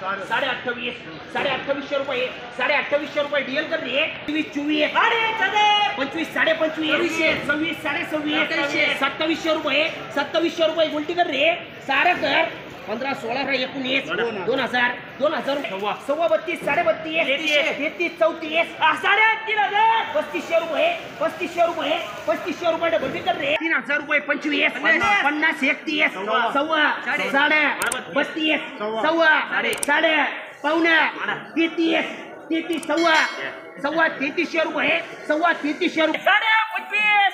28,500 28,500 रुपये 28,500 रुपये डीएल कर रही है 24 25 25 26 26 27,000 रुपये 27,000 रुपये उलटी कर रही है सारा कर 15 16 19 2000 सव्वा 32 साढ़े 32 33 34 3,500 रुपये 3500 रुपये डबल भी कर रहे 3,000 रुपये 25 50 31 सव्वा साढ़े 32 सव्वा साढ़े पौने 33 सव्वा 3300 रुपये सव्वा 3300 रुपये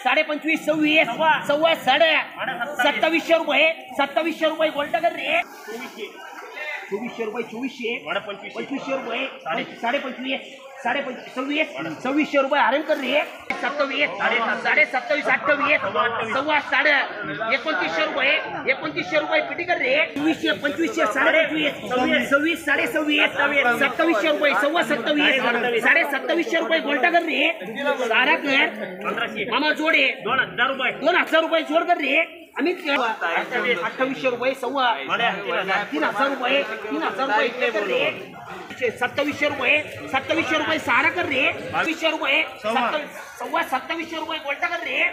साढ़े 25 26 सव्वा साढ़े 27,000 रुपये गोल्टा कर रहे 2400 रुपये 2500 रुपये साढ़े 25 26,000 रुपये आरएन कर रही है 27 साढ़े 27 28 सव्वा साढ़े 2900 रुपये पीटी कर रही है 24 साढ़े 26 साढ़े 27,000 रुपये सव्वा 27 साढ़े 27,000 रुपये गोल्टा कर रही है सारा कर मामा जोड़े 2,000 रुपये जोड़ कर रही है अमित 28,000 रुपये सव्वा 3,000 रुपये कर रही है 27,000 रुपये सारा कर रहे 27,000 रुपये सव्वा 27,000 रुपये गोल्टा कर रहे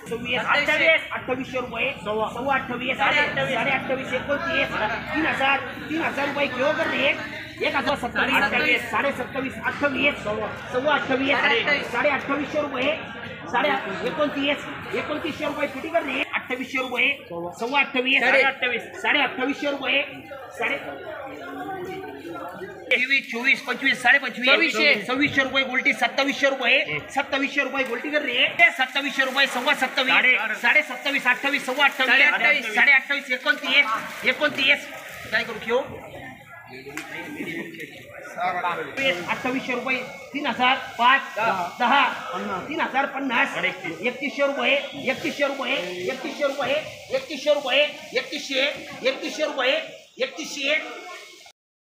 28,000 रुपये सव्वा 28 साढ़े 28 3,000 रुपये क्यों कर रहे 1,27 साढ़े 27 28 सव्वा 28 साढ़े 28,000 रुपये साढ़े 29,000 रुपये पीटी कर रहे 28,000 रुपये सव्वा 28 साढ़े 28,000 रुपये साढ़े 24 25 साढ़े 25 26,000 रुपये गोल्टी 27,000 रुपये गोल्टी कर रही है 27,000 रुपये सव्वा 27 साढ़े 27 28 सव्वा 28 साढ़े 28 29 काय करू क्यों 28,000 रुपये 3,000 5 10 3,050 31,000 रुपये 31,000 रुपये 31,000 रुपये 31,000 रुपये 31,000 रुपये 31,000